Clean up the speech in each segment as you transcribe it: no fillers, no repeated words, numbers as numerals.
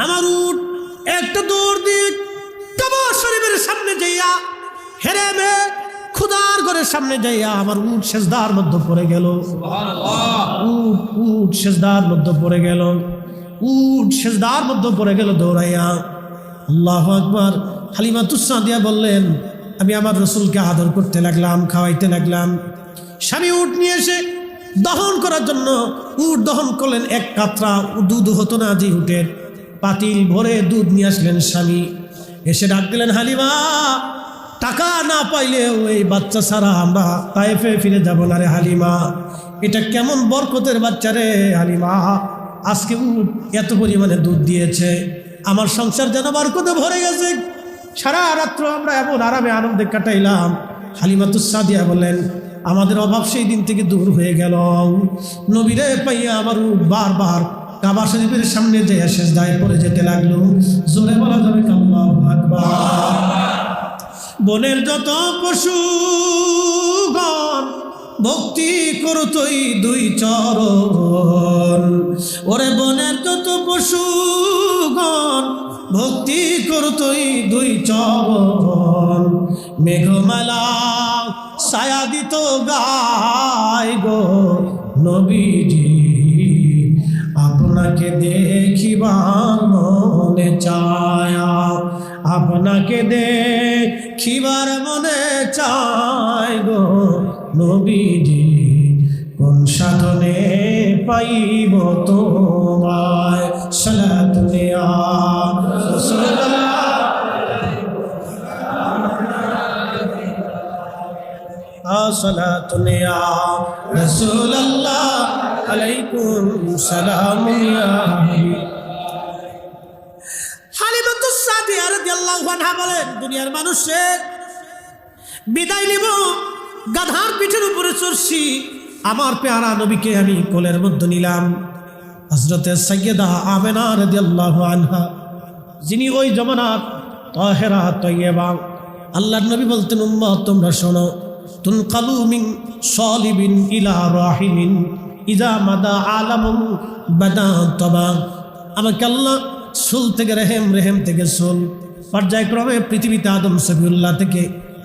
আমার উট একটা দৌড় দিক কাবা শরীফের সামনে যাইয়া হেরেমে খুদার ঘরের সামনে যাইয়া আমার উট সেজদার মধ্যে পড়ে গেল। উট সেজদার মধ্যে পড়ে গেল। উট সেজদার মধ্যে পড়ে গেল দৌড়াইয়া। আল্লাহু আকবার। হালিমাতুস সাদিয়া বললেন, আমি আমার রসুলকে আদর করতে লাগলাম, খাওয়াইতে লাগলাম। স্বামী উট নিয়ে এসে দহন করার জন্য উট দহন করলেন। এক কাতরা দুধ হতো না, যে উটের পাতিল ভরে দুধ নিয়ে আসলেন স্বামী। এসে ডাক দিলেন, হালিমা, টাকা না পাইলে ওই বাচ্চা ছাড়া আমরা তায়েফে ফিরে যাব না রে হালিমা। এটা কেমন বরকতের বাচ্চা রে হালিমা, আজকে উট এত পরিমাণে দুধ দিয়েছে, আমার সংসার যেন বরকতে ভরে গেছে। সারা রাত্র আমরা এমন আরামে আনন্দে কাটাইলাম। হালিমাতুস সাদিয়া বললেন, আমাদের অভাব সেই দিন থেকে দূর হয়ে গেল। নবীরে পাইয়া আমার উট বারবার কাবা শরীফের সামনে যে সেজদায় পড়ে যেতে লাগলো। জোরে বলা যাবে আল্লাহু আকবার। বনের যত পশুগণ ভক্তি করতই দুই চরণ, ওরে বনের যত পশুগণ ভক্তি করতই দুই চরণ। মেঘমালা ছায়া দিত গায় গো নবীজি, আপনাকে দেখিবার মনে চায়, আপনাকে দেখিবার মনে চায় গো নবীজি, কোন সাধনে পাইব তোমায়। সালাতুনে আ রাসূলুল্লাহ, সালাতুনে আ রাসূলুল্লাহ, আলাইকুম সালাম ইয়া হালিমাতুস সাদিয়া রাদিয়াল্লাহু আনহা বলেন, দুনিয়ার মানুষের বিদায় নিব, গাধার পিঠের উপরে চড়ছি, আমার পেয়ারা নবীকে আমি কোলের মধ্যে নিলাম। হযরতে সাইয়্যিদা আমেনা রাদিয়াল্লাহু আনহা, যিনি ওই জমানার তাহেরা তয়্যিবা। আল্লাহর নবী বলতেন, উম্মত তোমরা শোনো, তুনকালু মিন সালিবিন ইলা রাহিমিন ইজা মাদা আলামু বাদা তবা। আমাকে আল্লাহ সুল থেকে রেহেম, রেহেম থেকে সুল, পর্যায়ক্রমে পৃথিবীতে আদম সফিউল্লাহ থেকে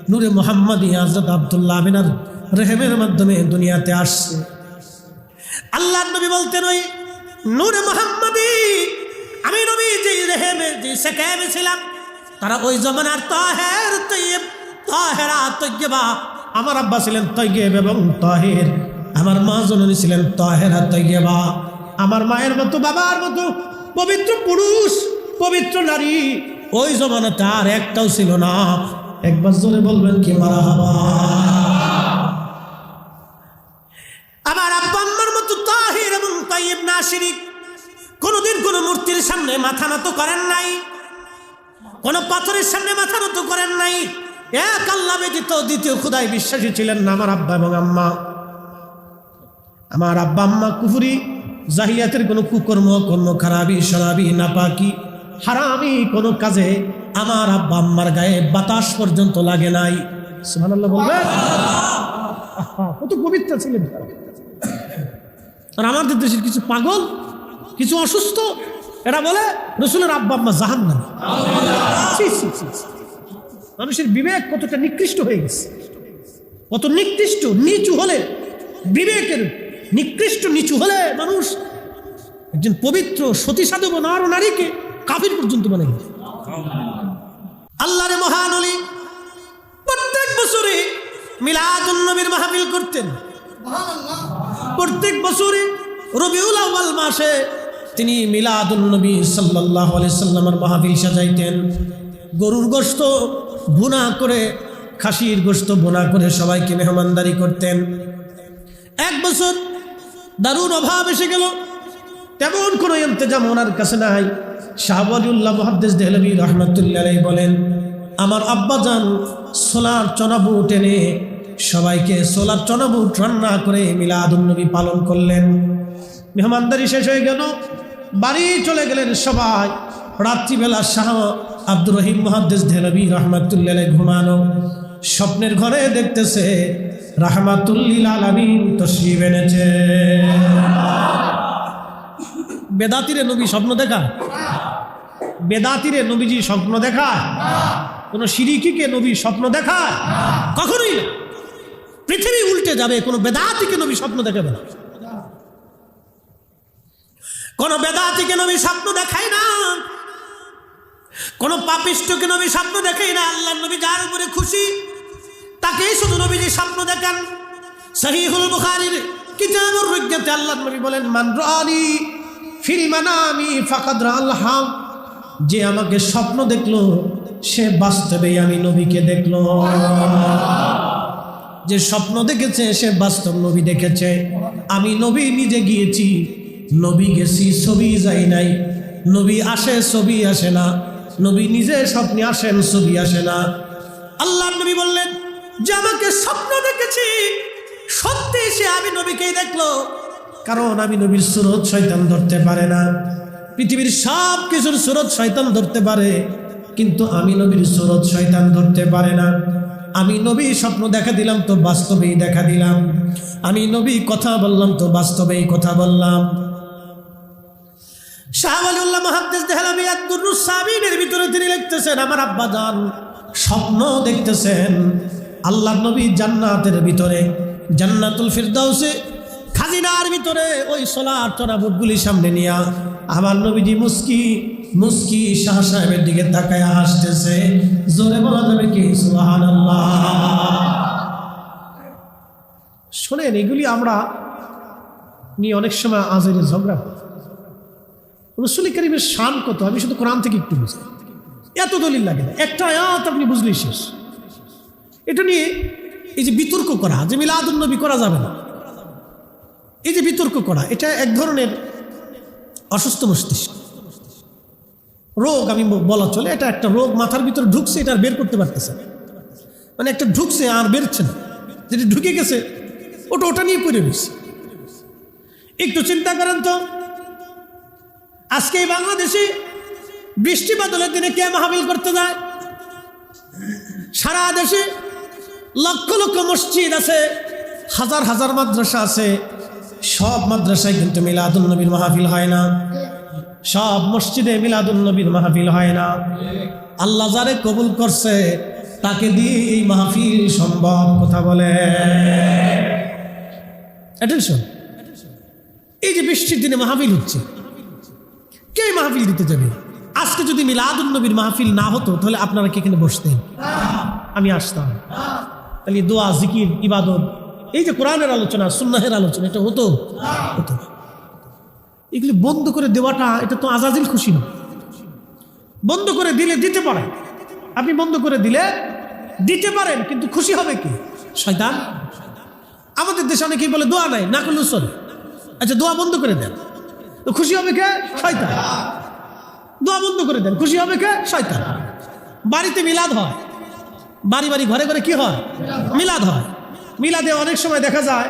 নূরে মুহাম্মদী হযরত আব্দুল্লাহ আমিনার রেহেমের মাধ্যমে দুনিয়াতে আসছে। আল্লাহর নবী বলতেন, ওই নূরে মুহাম্মদী আমি নবী যে রেহেমে যে সেকেমে ছিলাম, তারা ওই জমানার তাহের তয়্যিব, তাহেরা তয়্যিবা। আমার আব্বা ছিলেন তয়্যিব এবং তাহের, আমার মা জননী ছিলেন তাহেরা তয়্যিবা। আমার মায়ের মতো, বাবার মতো পবিত্র পুরুষ, পবিত্র নারী ওই জমানাতে আর একটাও ছিল না। একবার জোরে বলবেন কি মারহাবা। আমার আব্বা আম্মার মতো তাহির এবং তাইয়্যিব না শিরিক, কোনোদিন কোনো মূর্তির সামনে মাথা নত করেন নাই, কোনো পাথরের সামনে মাথা নত করেন নাই। এক আল্লাহ ব্যতীত দ্বিতীয় খোদায় বিশ্বাসী ছিলেন না আমার আব্বা এবং আম্মা। আমার আব্বা আম্মা কুফরি জাহিলিয়াতের কোনো কুকর্ম, কর্ম খারাপি, শরাবি, নাপাকি, হারামি কোনো কাজে আমার আব্বা আম্মার গায়ে বাতাস পর্যন্ত লাগে নাই। সুবহানাল্লাহ বলবেন। কত পবিত্র ছিলেন। আর আমাদের দেশের কিছু পাগল, কিছু অসুস্থ, এরা বলে রসুলের আব্বা আম্মা জাহান্নামী। মানুষের বিবেক কতটা নিকৃষ্ট হয়ে গেছে, কত নিকৃষ্ট নিচু হলে, বিবেকের নিকৃষ্ট নিচু হলে মানুষ একজন পবিত্র সতী সাধব নর নারীকে কাফির পর্যন্ত বানায়। আল্লাহর মহান ওলি প্রত্যেক বছরে মিলাদুন নবীর মাহফিল করতেন। প্রত্যেক বছরে রবিউল আউয়াল মাসে তিনি মিলাদুন নবী সাল্লাল্লাহু আলাইহি সাল্লামের মাহফিল সাজাইতেন। গরুর গোশত ভুনা করে, খাসির গোশত ভুনা করে সবাইকে মেহমানদারি করতেন। এক বছর দারুণ অভাব এসে গেল, তেমন কোনো ইন্তজাম ওনার কাছে নাই। শাহ ওয়ালিউল্লাহ মুহাদ্দিস দেহলভী রাহমাতুল্লাহ আলাইহি বলেন, আমার আব্বাজান সোলার চনাবুট এনে সবাইকে সোলার চনাবুট রান্না করে মিলাদুন নবী পালন করলেন। মেহমানদারি শেষ হয়ে গেল, বাড়ি চলে গেলেন সবাই। রাত্রিবেলা শাহ আব্দুর রহিম মুহাদ্দিস দেহলভী রাহমাতুল্লাহ আলাইহি ঘুমানো, স্বপ্নের ঘরে দেখতেছে রাহমাতুল্লিল আলামিন তশরিফ এনেছে। বেদাতিরে নবী স্বপ্ন দেখা, বেদাতিরে নবীজি স্বপ্ন দেখায়? কোন শিরিকিকে নবী স্বপ্ন দেখায়? কখনোই না। পৃথিবী উল্টে যাবে, কোন বেদাতিকে নবী স্বপ্ন দেখাবে না। কোন বেদাতিকে নবী স্বপ্ন দেখায় না, কোন পাপিষ্ঠকে নবী স্বপ্ন দেখায় না। আল্লাহর নবী যার উপরে খুশি তাকেই শুধু নবীজি স্বপ্ন দেখান। সহিহুল বুখারীর কিতাবুর রুজ্জাতে আল্লাহর নবী বলেন, মান রাআনি ফিল মানামি ফাকাদ রাআল হক। যে আমাকে স্বপ্ন দেখলো সে বাস্তবেই আমি নবীকে দেখলো। যে স্বপ্ন দেখেছে সে বাস্তব নবী দেখেছে। আমি নবী নিজে গিয়েছি, নবী গেছি, ছবি যাই নাই। নবী আসে, ছবি আসে না। নবী নিজে স্বপ্নে আসেন, ছবি আসে না। আল্লাহর নবী বললেন, যে আমাকে স্বপ্ন দেখেছি সত্যি সে আমি নবীকেই দেখলো। কারণ আমি নবীর সুরত শয়তান ধরতে পারে না। পৃথিবীর সব কিছুর সুরত শয়তান ধরতে পারে, কিন্তু আমি নবীর সুরত শয়তান ধরতে পারে না। আমি নবী স্বপ্ন দেখা দিলাম তো বাস্তবেই দেখা দিলাম। আমি নবী কথা বললাম তো বাস্তবেই কথা বললাম। শাহ ওয়ালিউল্লাহ মুহাদ্দিস দেহলভী আদ-দুররুস সাবিনের ভিতরে তিনি লিখতেছেন, আমার আব্বা জান স্বপ্ন দেখতেছেন আল্লাহর নবী জান্নাতের ভিতরে, জান্নাতুল ফিরদাউসে খাজিনার ভিতরে ওই সোলার তরাবুটগুলি সামনে নিয়া আমার নবীজি মুস্কি মুস্কি শাহ সাহেবের দিকে তাকায় হাসতেছে। জোরে বলা যাবে কি সুবহানাল্লাহ? শোনেন, এগুলি আমরা নিয়ে অনেক সময় আজের ঝগড়া করি। রাসূল কারীমের শান কত আমি শুধু কোরআন থেকে একটু বুঝি, এত দলিল লাগে না। একটা আয়াত আপনি বুঝলেই শেষ। এটা নিয়ে এই যে বিতর্ক করা যে মিলাদুন নবী করা যাবে না, এই যে বিতর্ক করা, এটা এক ধরনের অসুস্থ মস্তিষ্ক রোগ আমি বলা চলে। এটা একটা রোগ মাথার ভিতরে ঢুকছে, এটা আর বের করতে পারতেছে না। মানে একটা ঢুকছে আর বেরোচ্ছে না, যেটা ঢুকে গেছে ওটা নিয়ে পড়ে রয়েছে। একটু চিন্তা করেন তো, আজকে এই বাংলাদেশে বৃষ্টি বাদলের দিনে কে মাহফিল করতে যায়? সারা দেশে লক্ষ লক্ষ মসজিদ আছে, হাজার হাজার মাদ্রাসা আছে। সব মাদ্রাসায় কিন্তু মিলাদুন নবীর মাহফিল হয় না, সব মসজিদে মিলাদুন নবীর মাহফিল হয় না। আল্লাহ যারে কবুল করছে তাকে দিয়ে এই মাহফিল সম্ভব। কথা বলে অ্যাটেনশন। এই যে বৃষ্টির দিনে মাহফিল হচ্ছে, কে মাহফিল দিতে যাবে? আজকে যদি মিলাদুন নবীর মাহফিল না হতো তাহলে আপনারা কি এখানে বসতেন? আমি আসতাম। তাহলে দোয়া, জিকির, ইবাদত, এই যে কোরআনের আলোচনা, সুন্নাহের আলোচনা, এটা হতো হতো না। এগুলি বন্ধ করে দেওয়াটা এটা তো আজাজিল খুশি না। বন্ধ করে দিলে দিতে পারেন, আপনি বন্ধ করে দিলে দিতে পারেন, কিন্তু খুশি হবে কি? শয়তান। আমাদের দেশে অনেকেই বলে দোয়া নাই, না করলেও চলে। আচ্ছা, দোয়া বন্ধ করে দেন, তো খুশি হবে কে? শয়তান। দোয়া বন্ধ করে দেন, খুশি হবে কে? শয়তান। বাড়িতে মিলাদ হয়, বাড়ি বাড়ি ঘরে ঘরে কি হয়? মিলাদ হয়। মিলাদে অনেক সময় দেখা যায়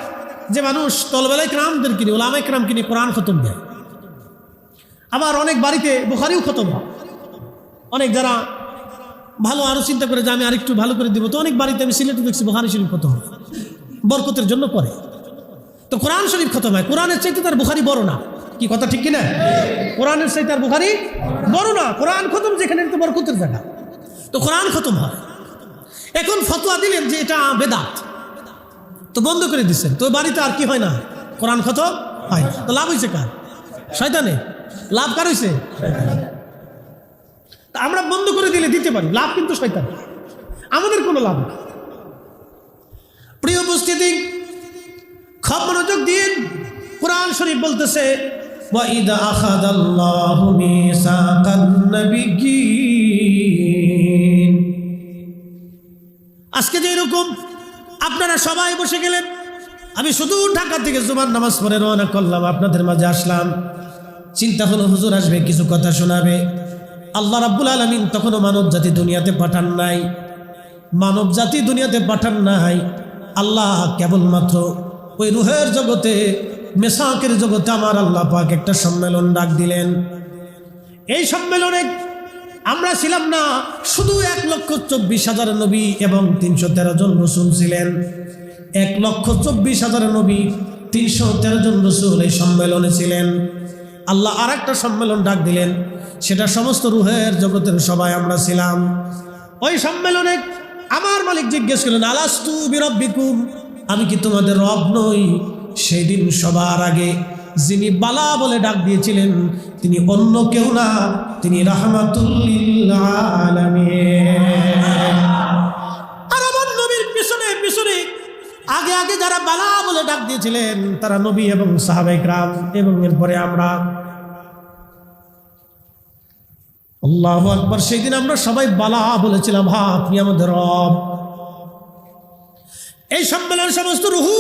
যে মানুষ তলবেলায় ক্রামদের কিনে, ওলামায়ে ক্রাম কিনে কোরআন খতম দেয়। আবার অনেক বাড়িতে বুখারিও খতম হয়। অনেক যারা ভালো আরো চিন্তা করে যে আমি আরেকটু ভালো করে দিব, তো অনেক বাড়িতে আমি সিলেটে দেখছি বুখারি শরীফ খতম হয়, বরকতের জন্য পড়ে। তো কোরআন শরীফ খতম হয়, কোরআনের চাইতে তার বুখারি বড় না। কি কথা ঠিক কিনা? কোরআনের চাইতে তার বুখারি বড় না। কোরআন খতম যেখানে, তো বরকতের জায়গা, তো কোরআন খতম হয়। এখন ফতোয়া দিলেন যে এটা বেদাত, তো বন্ধ করে দিচ্ছেন, তো বাড়িতে আর কি হয় না? কোরআন খতম হয়। তো লাভ হয়েছে কার? শয়তানে। লাভ কার হয়েছে? তা আমরা বন্ধ করে দিলে দিতে পারি, লাভ কিন্তু শয়তান, আমাদের কোনো লাভ নেই। প্রিয় উপস্থিতি, খুব মনোযোগ দিন। কোরআন শরীফ বলতেছে, ওয়াইদা আখাযাল্লাহু মিসাকান নাবিয়্যিন। আজকে যে এরকম আপনারা সবাই বসে গেলেন, আমি শুধু ঢাকা থেকে জুমার নামাজ পড়ে রওনা করলাম, আপনাদের মাঝে আসলাম। চিন্তা হলো হুজুর আসবে, কিছু কথা শোনাবে। আল্লাহ রাব্বুল আলামিন তখনও মানব জাতি দুনিয়াতে পাঠান নাই, মানব জাতি দুনিয়াতে পাঠান নাই। আল্লাহ কেবলমাত্র ওই রুহের জগতে, মেসাকের জগতে আমার আল্লাহ পাক একটা সম্মেলন ডাক দিলেন। এই সম্মেলনে আমরা ছিলাম না, শুধু 1,24,000 নবী এবং 313 জন রসুল ছিলেন। 1,24,000 নবী, 313 জন রসুল এই সম্মেলনে ছিলেন। আল্লাহ আর একটা সম্মেলন ডাক দিলেন, সেটা সমস্ত রুহের জগতের সবাই আমরা ছিলাম। ওই সম্মেলনে আমার মালিক জিজ্ঞেস করলেন, আলাস্তু বিরব্বিকুম, আমি কি তোমাদের রব নই? সেই দিন সবার আগে যিনি বালা বলে ডাক দিয়েছিলেন তিনি অন্য কেউ না, তিনি রাহমাতুল লিল আলামিন। আর আমার নবীর পিছনে পিছনে আগে আগে যারা বালা বলে ডাক দিয়েছিলেন তারা নবী এবং সাহাবায়ে কেরাম, এবং এরপরে আমরা। আল্লাহু আকবার। সেই দিন আমরা সবাই বালা বলেছিলাম, হ্যাঁ আপনি আমাদের রব। এই সম্মেলন সমস্ত রুহু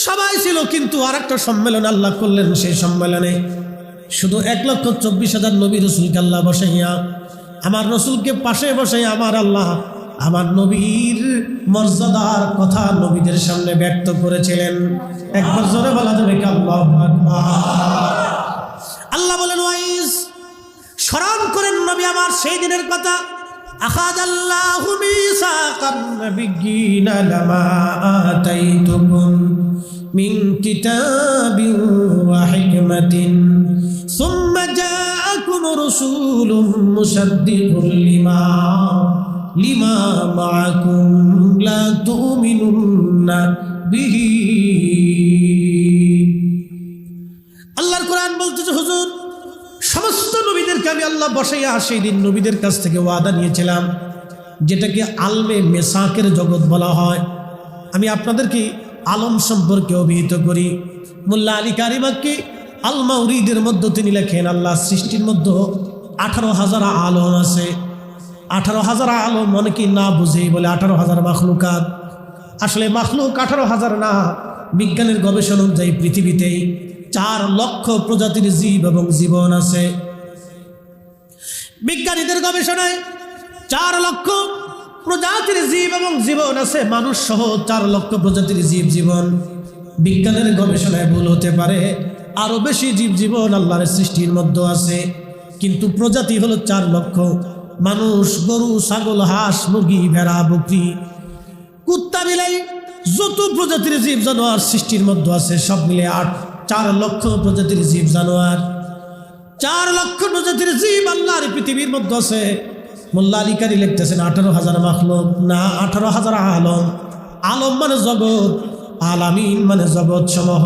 সবাই ছিল, কিন্তু আর একটা সম্মেলন আল্লাহ করলেন। সেই সম্মেলনে শুধু 1,24,000 নবী রসুলকে আল্লাহ বসাইয়া, আমার রসুলকে পাশে বসাইয়া আমার আল্লাহ আমার নবীর মর্যাদার কথা নবীদের সামনে ব্যক্ত করেছিলেন। একবার জোরে বলা যাবে কি আল্লাহু আকবার? আল্লাহ বলেন, ওয়াইস স্মরণ করেন নবী আমার সেই দিনের কথা। আখাযাল্লাহু মিসাকান নাবিয়্যিনা লামা আতাইতুকুম মিন কিতাবিন ওয়া হিকমাতিন সুম্মা জাআকুম রাসূলুম মুসাদ্দিকুন লিমা মাআকুম লা তু'মিনুন্না বিহি। আল্লাহর কোরআন বলতেছে, হুজুর সমস্ত নবীদেরকে আমি আল্লাহ বসাইয়া সেই দিন নবীদের কাছ থেকে ওয়াদা নিয়েছিলাম, যেটাকে আলমে মেসাকের জগৎ বলা হয়। আমি আপনাদেরকে আলম সম্পর্কে অভিহিত করি। মোল্লা আলী কারি মাক্কি আল মাউরিদের মধ্যে তিনি লেখেন, আল্লাহ সৃষ্টির মধ্যে 18,000 আলম আছে। 18,000 আলম অনেকেই না বুঝেই বলে 18,000 মাখলুকাত। আসলে মাখলুক 18,000 না, বিজ্ঞানের গবেষণা অনুযায়ী পৃথিবীতেই 4 লক্ষ প্রজাতির জীব এবং জীবন আছে। বিজ্ঞানীদের গবেষণায় 4 লক্ষ প্রজাতির জীব এবং জীবন আছে, মানুষ সহ 4 লক্ষ প্রজাতির জীব জীবন। বিজ্ঞানের গবেষণায় ভুল হতে পারে, আরো বেশি জীব জীবন আল্লাহর সৃষ্টির মধ্যে আছে, কিন্তু প্রজাতি হলো 4 লক্ষ। মানুষ, গরু, ছাগল, হাঁস, মুরগি, ভেড়া, বকরি, কুত্তা, বিলাই, যত প্রজাতির জীব জানোয়ার সৃষ্টির মধ্যে আছে সব মিলে 4 লক্ষ প্রজাতির জীব জানোয়ার। 4 লক্ষ প্রজাতির জীব আল্লাহর পৃথিবীর মধ্যে আছে। মোল্লা আলী কারি লিখতেছেন 18,000 মাখলুক না, 18,000 আলম। আলম মানে জগৎ, আলামিন মানে জগৎ সমূহ।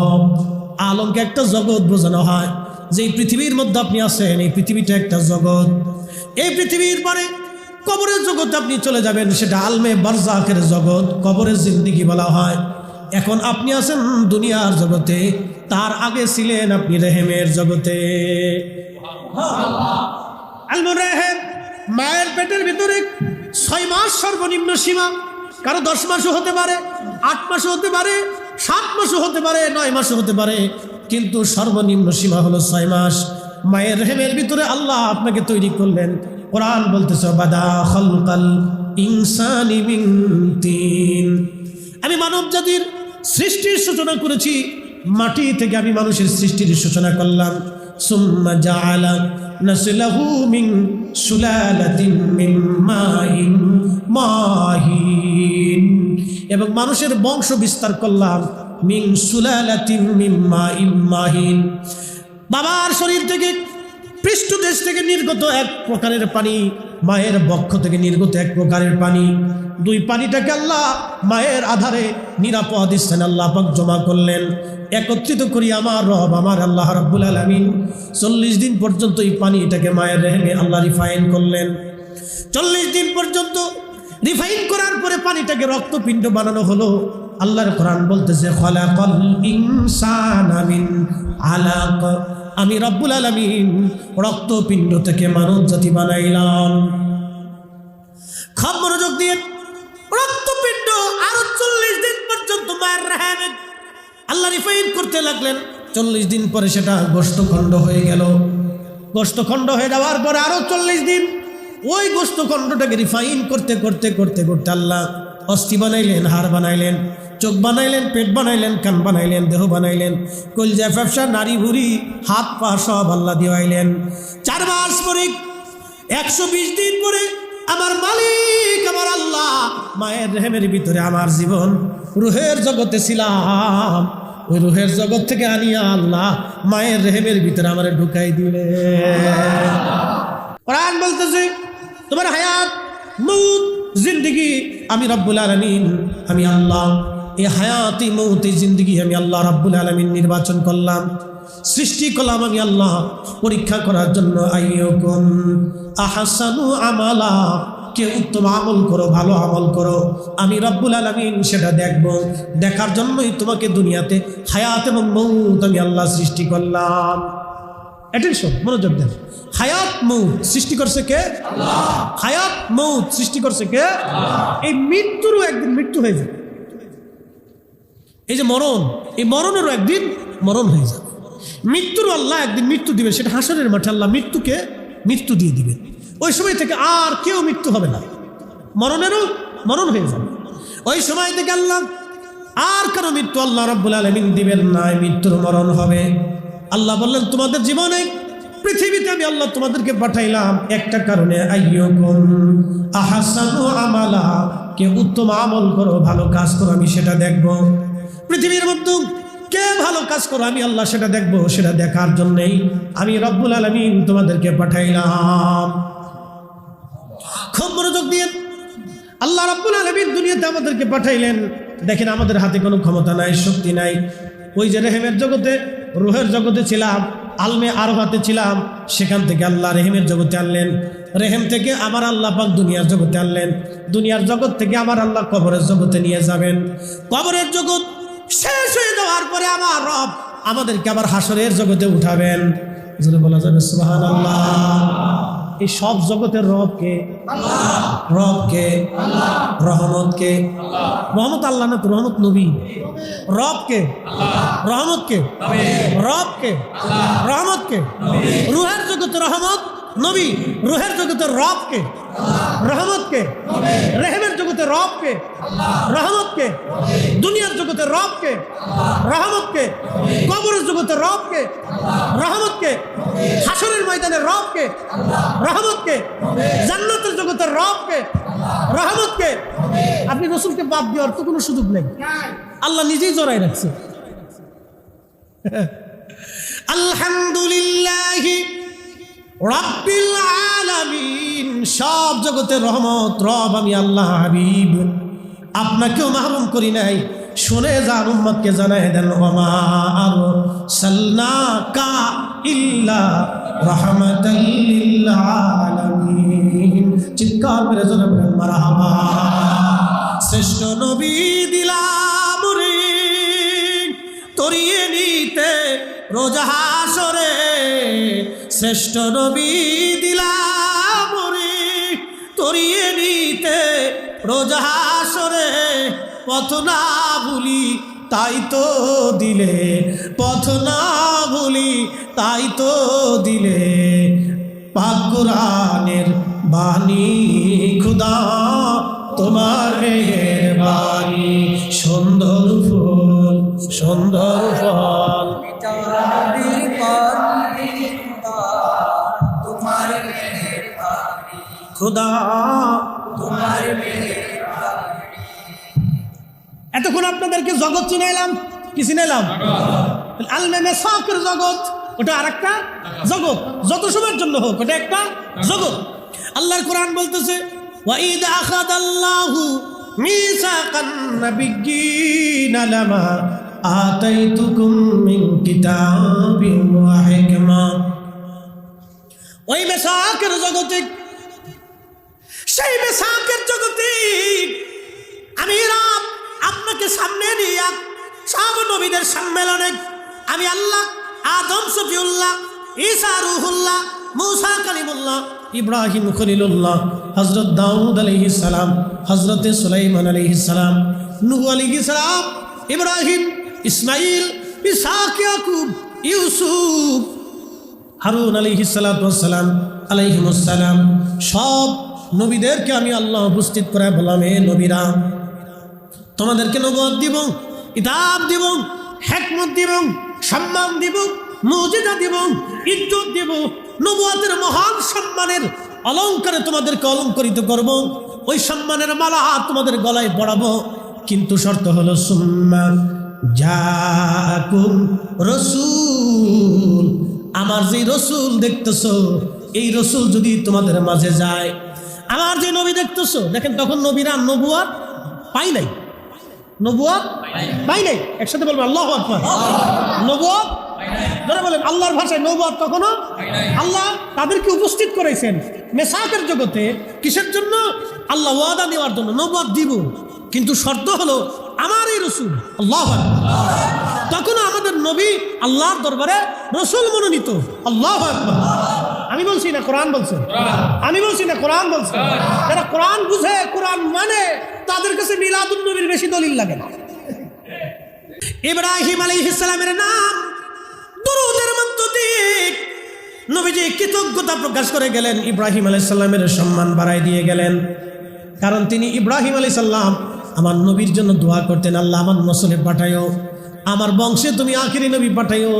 আলমকে একটা জগৎ বোঝানো হয়, যে পৃথিবীর মধ্যে আপনি আছেন এই পৃথিবীটা একটা জগৎ। এই পৃথিবীর পরে কবরের জগতে আপনি চলে যাবেন, সেটা আলমে বারজাখের জগৎ, কবরের জিন্দেগি বলা হয়। এখন আপনি আছেন দুনিয়ার জগতে, তার আগে ছিলেন আপনি রেহেমের জগতে। আলমুর রেহেম, মায়ের পেটের ভিতরে 6 মাস সর্বনিম্ন সীমা, কারো 10 মাসও হতে পারে, 8 মাসও হতে পারে, 7 মাসও হতে পারে, 9 মাসও হতে পারে, কিন্তু সর্বনিম্ন সীমা হলো 6 মাস। মায়ের রেহেমের ভিতরে আল্লাহ আপনাকে তৈরি করলেন। কোরআন বলতেছে, বাদা খালকাল ইনসানি মিন তিন, আমি মানব জাতির সৃষ্টির সূচনা করেছি মাটি থেকে, আমি মানুষের সৃষ্টির সূচনা করলাম। সুম্মা জাআলা নাসলাহু মিন সুলালাতিন মিন মাইন মাহিন, এবং মানুষের বংশ বিস্তার করলাম মিন সুলালাতিন মিন মাইন মাহিন, বাবার শরীর থেকে, পৃষ্ঠদেশ থেকে নির্গত এক প্রকারের পানি, মায়ের বক্ষ থেকে নির্গত এক প্রকারের পানি। 2 পানিটাকে আল্লাহ মায়ের আধারে নিরাপদ স্থানে আল্লাহ পাক জমা করলেন, একত্রিত করি আমার রব আমার আল্লাহ রাব্বুল আলামিন 40 দিন পর্যন্ত এই পানিটাকে মায়ের রেহেমে আল্লাহ রিফাইন করলেন। 40 দিন পর্যন্ত রিফাইন করার পরে পানিটাকে রক্তপিণ্ড বানানো হলো। আল্লাহর কোরআন বলতেছে, খালাকাল ইনসানা মিন আলাক, আমি রব্বুল আলামিন রক্তপিণ্ড থেকে মানব জাতি বানাইলাম। খুব মনোযোগ দিয়ে, রক্তপিণ্ড আরো 40 দিন পর্যন্ত মায়ের রেহেমে আল্লাহ রিফাইন করতে লাগলেন। 40 দিন পরে সেটা গোশতখণ্ড হয়ে গেল। গোশতখণ্ড হয়ে যাওয়ার পরে আরো 40 দিন ওই গোশতখণ্ডটাকে রিফাইন করতে করতে করতে করতে আল্লাহ অস্থি বানাইলেন, হাড় বানাইলেন, চোখ বানাইলেন, পেট বানাইলেন, কান বানাইলেন, দেহ বানাইলেন, কলজা, ফ্যাপসা, নাড়ি ভুড়ি, হাত পা সব আল্লাহ দিওয়াইলেন। 4 মাস পরে 120 দিন পরে আমার মালিক আমার আল্লাহ মায়ের রেহেমের ভিতরে আমার জীবন রুহের জগতে ছিলাম, ওই রুহের জগৎ থেকে আনিয়া আল্লাহ মায়ের রেহেমের ভিতরে আমারে ঢুকাই দিলে। কোরআন বলতেছে তোমার হায়াত মৌত জিন্দেগি আমি রব্বুল আলামিন, আমি আল্লাহ এই হায়াতি মৌতি জিন্দেগি আমি আল্লাহ রব্বুল আলামিন নির্বাচন করলাম, সৃষ্টি করলাম আমি আল্লাহ পরীক্ষা করার জন্য। আইয়ুকুম আহসানু আমালা, কে উত্তম আমল করো, ভালো আমল করো, আমি রব্বুল আলামিন সেটা দেখব। দেখার জন্যই তোমাকে দুনিয়াতে হায়াত এবং মৌত আমি আল্লাহ সৃষ্টি করলাম। অ্যাটেনশন, মনোযোগ দেন। হায়াত মৌত সৃষ্টি করছে কে? আল্লাহ। হায়াত মৌত সৃষ্টি করছে কে? আল্লাহ। এই মৃত্যুরও একদিন মৃত্যু হয়ে যাবে। এই যে মরণ, এই মরণেরও একদিন মরণ হয়ে যাবে। মৃত্যুরও আল্লাহ একদিন মৃত্যু দিবে, সেটা হাসরের মাঠে আল্লাহ মৃত্যুকে মৃত্যু দিয়ে দিবে। ওই সময় থেকে আর কেউ মৃত্যু হবে না, মরণেরও মরণ হয়ে যাবে। ওই সময় থেকে আল্লাহ আর কারো মৃত্যু আল্লাহ রাব্বুল আলামিন দিবেন না, মৃত্যুর মরণ হবে। আল্লাহ বললেন তোমাদের জীবনে পৃথিবীতে আমি আল্লাহ তোমাদেরকে পাঠাইলাম একটা কারণে, আইয়ুকুম আহসানু আমালা, কে উত্তম আমল করো, ভালো কাজ করো, আমি সেটা দেখব। পৃথিবীর মধ্যে কে ভালো কাজ করো আমি আল্লাহ সেটা দেখব। সেটা দেখার জন্যই আমি রব্বুল আলামিন তোমাদেরকে পাঠাইলাম। খুব মনোযোগ দিয়ে আল্লাহ রব্বুল আলামিন দুনিয়াতে আমাদেরকে পাঠাইলেন। দেখেন আমাদের হাতে কোনো ক্ষমতা নাই, শক্তি নাই। ওই যে রেহেমের জগতে, রুহের জগতে ছিলাম, আলমে আরফাতে ছিলাম, সেখান থেকে আল্লাহ রেহেমের জগতে আনলেন। রেহেম থেকে আমার আল্লাহ পাক দুনিয়ার জগতে আনলেন। দুনিয়ার জগৎ থেকে আমার আল্লাহ কবরের জগতে নিয়ে যাবেন। কবরের জগৎ শেষ হয়ে যাওয়ার পরে আমার রব আমাদেরকে আবার হাসরের জগতে উঠাবেন। যেটা বলা যাবে সুবহানাল্লাহ। এই সব জগতের রব কে? আল্লাহ। রব কে? আল্লাহ। রহমত কে? আল্লাহ। রহমত আল্লাহ না তো, রহমত নবী। রব কে? আল্লাহ। রহমত কে? নবী। রব কে? আল্লাহ। রহমত কে? নবী। রুহের জগতের রহমত নবী, রুহের জগতের রব কে? আল্লাহ। রহমত কে? নবী। রেহেমের জগতের রব কে? আল্লাহ। রহমত কে? নবী। দুনিয়ার জগতের রব কে? আল্লাহ। রহমত কে? নবী। কবরের জগতের রব কে? আল্লাহ। রহমত কে? নবী। হাসরের ময়দানের রব কে? আল্লাহ। রহমত কে? নবী। জান্নাতের জগতের রব কে? আল্লাহ। রহমত কে? নবী। আপনি রাসূলকে বাদ দেওয়ার তো কোনো সুযোগ নেই, আল্লাহ নিজেই জড়াই রাখছে। আলহামদুলিল্লাহ রাব্বিল আলামিন, সব জগতের রহমত রব আমি আল্লাহ। হাবিব আপনাকেও মাহরুম করি নাই, শুনে যান, উম্মতকে জানায় দেন, ওমা আরসালনাকা ইল্লা রাহমাতাল লিল আলামিন। চিৎকার করে জোরে বলেন মারহাবা। শ্রেষ্ঠ নবী দিলাম রে তরিয়ে নিতে রোজ হাসরে, শ্রেষ্ঠ নবী দিলাম রে তরিয়ে নিতে রোজ হাসরে। পথ না ভুলি তাই তো দিলে, পথ না ভুলি তাই তো দিলে, পাক কুরআনের বাণী খুদা তোমার মেহেরবানি। সুন্দর ফুল সুন্দর ফল খুদা তোমার মেহেরবানি। এতক্ষণ আপনাদেরকে জগৎ চিনাইলাম, কি চিনাইলাম? আলমে মেসাকের জগৎ, ওটা আরেকটা জগৎ, যত সময়ের জন্য হোক ওটা একটা জগৎ। আল্লাহর কোরআন বলতেছে ওয়াইদ আখাযাল্লাহু মিসাকান নাবিয়্যিনা লামা আতাইতুকুম মিন কিতাবিন ওয়া হিকমা। ওই মেসাকের জগতে, সেই মেসাকের জগতে আমি রব আপনাকে সামনে নিয়ে সব নবীদের সম্মেলনে আমি আল্লাহ আদম সফিউল্লাহ, ঈসা রূহুল্লাহ, মূসা কালিমুল্লাহ, ইব্রাহিম খলিলুল্লাহ, হযরত দাউদ আলাইহিস সালাম, হযরত সুলাইমান আলাইহিস সালাম, নূহ আলাইহিস সালাম, ইব্রাহিম, ইসমাইল, ইসহাক, ইয়াকুব, ইউসুফ, হারুন আলাইহিস সালাতু ওয়াস সালাম আলাইহিমুস সালাম, সব নবীদেরকে আমি আল্লাহ উপস্থিত করে বললাম, হে নবীরা তোমাদেরকে নবুয়ত দিব, কিতাব দিব, হিকমত দিব, সম্মান দিব, মুজিজা দিব, ইজ্জত দিব, নবুয়তের মহান সম্মানের অলংকারে তোমাদেরকে অলংকরিত করব, ওই সম্মানের মালা তোমাদের গলায় পরাবো। কিন্তু শর্ত হলো সুম্মা জাকুম রাসূল, আমার যে রসুল দেখতেছো এই রসুল যদি তোমাদের মাঝে যায়, আমার যে নবী দেখতেছো, দেখেন তখন নবীরা নবুয়ত পাই নাই, নবুয়ত পাই নাই। একসাথে বলবেন আল্লাহু আকবার। নবুয়ত ধরে বলেন আল্লাহর ভাষায় নবুয়ত কখনো আল্লাহ তাদেরকে উপস্থিত করেছেন মেসাকের জগতে। কিসের জন্য? আল্লাহ ওয়াদা দেওয়ার জন্য। নবুয়ত দিব, কিন্তু শর্ত হলো আমার এই রসুল। আল্লাহু আকবার। তখনও আমাদের নবী আল্লাহর দরবারে রসুল মনোনীত। আল্লাহু আকবার। আমি বলছি না কোরআন বলছে, আমি বলছি না কোরআন বলছে। যারা কোরআন বুঝে, কোরআন মানে, তাদের কাছে মিলাদুন নবীর বেশি দলিল লাগে না। ইব্রাহিম আলাইহিস সালামের নাম দুরূদের মধ্য দিয়ে নবীজি কৃতজ্ঞতা প্রকাশ করে গেলেন, ইব্রাহিম আলাইহিস সালামের সম্মান বাড়ায় দিয়ে গেলেন। কারণ তিনি ইব্রাহিম আলাইহিস সালাম আমার নবীর জন্য দোয়া করতেন, আল্লাহ আমার নসলে পাঠায়ো, আমার বংশে তুমি আখিরি নবী পাঠায়ো,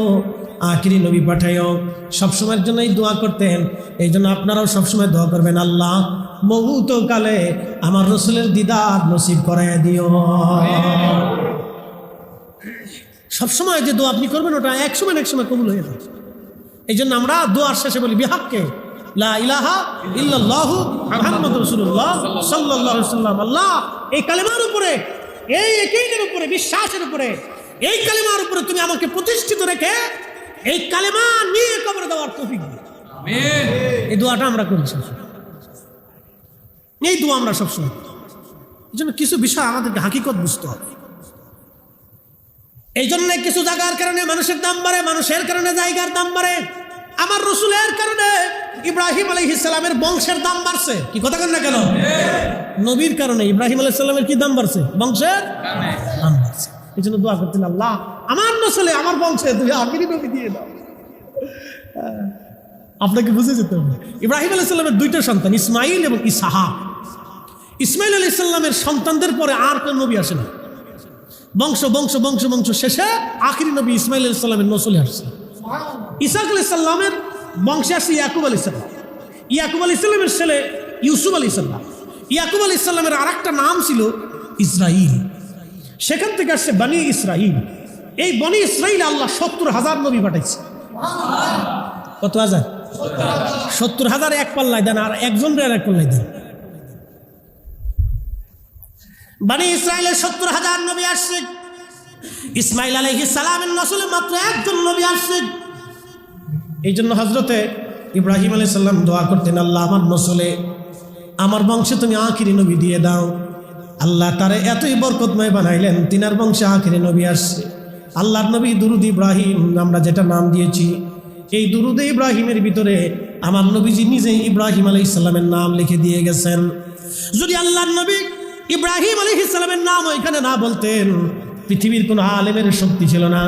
আখিরি নবী পাঠায়ো। সবসময়ের জন্য এই দোয়া করতেন। এই জন্য আপনারাও সবসময় দোয়া করবেন, আল্লাহ মৌত কালে আমার রসুলের দিদার নসিব করায় দিও। সবসময় যে দোয়া আপনি করবেন ওটা এক সময় কবুল হয়ে যাবে। এই জন্য আমরা দোয়ার শেষে বলি বিহাক্কে লা ইলাহা ইল্লাল্লাহু মুহাম্মাদুর রাসূলুল্লাহ সাল্লাল্লাহু আলাইহি ওয়াসাল্লাম। আল্লাহ এই কালেমার উপরে, এই ইয়াকিনের উপরে, বিশ্বাসের উপরে, এই কালেমার উপরে তুমি আমাকে প্রতিষ্ঠিত রেখে এই কালেমা নিয়ে কবরে দেওয়ার তৌফিক দিও। আমিন। এই দোয়াটা আমরা করি, এই দোয়া আমরা সবসময়। এই জন্য কিছু বিষয় আমাদেরকে হাকিকত বুঝতে হবে। এই জন্য কিছু জায়গার কারণে মানুষের দাম বাড়ে, মানুষের কারণে জায়গার দাম বাড়ে। আমার রসুলের কারণে ইব্রাহিম আলাইহিস সালামের বংশের দাম বাড়ছে। কি কথা কেন না কেন? নবীর কারণে ইব্রাহিম আলাইহিস সালামের কি দাম বাড়ছে? বংশের দাম বাড়ছে। এই জন্য দোয়া করতেন, আল্লাহ আমার নসলে, আমার বংশে তুমি আখিরি নবী দিয়ে দাও। আপনাকে বুঝে যেতে হবে। ইব্রাহিম আলাইহিস সালামের দুইটা সন্তান, ইসমাইল এবং ইসহাক। ইসমাইল আলাইহিস সালামের সন্তানদের পরে আর কোন নবী আসে না। বংশ বংশ বংশ বংশ শেষে আখিরি নবী ইসমাইল আলাইহিস সালামের নসলে আসছে। ইসহাক আলাইহিস সালামের বংশে আসছে ইয়াকুব আলাইহিস সালাম। ইয়াকুব আলাইহিস সালামের ছেলে ইউসুফ আলাইহিস সালাম। ইয়াকুব আলাইহিস সালামের আরেকটা নাম ছিল ইসরাইল। সেখান থেকে আসছে বনি ইসরাইল। এই বনি ইসরাইল আল্লাহ ৭০,০০০ নবী পাঠাইছে। কত হাজার? ৭০,০০০ এক পাল্লায় দেন, আর একজনের আর এক পাল্লায় দেন। বনি ইসরাইলের ৭০,০০০ নবী আসছে। ইসমাইল আলাইহিস সালামের নসলে মাত্র একজন নবী আসছে। এই জন্য হযরতে ইব্রাহিম আলাইহিস সালাম দোয়া করতেন, আল্লাহ আমার নসলে, আমার বংশে তুমি আখিরি নবী দিয়ে দাও। আল্লাহ তারে এতই বরকতময় বানাইলেন, তিনার বংশে আখিরি নবী আসছে। আল্লাহর নবী দুরুদ ইব্রাহিম আমরা যেটা নাম দিয়েছি, এই দুরুদ ইব্রাহিমের ভিতরে আমার নবীজি নিজেই ইব্রাহিম আলাইহিস সালামের নাম লিখে দিয়ে গেছেন। যদি আল্লাহর নবী ইব্রাহিম আলাইহিস সালামের নাম ওইখানে না বলতেন, পৃথিবীর কোনো আলেমের শক্তি ছিল না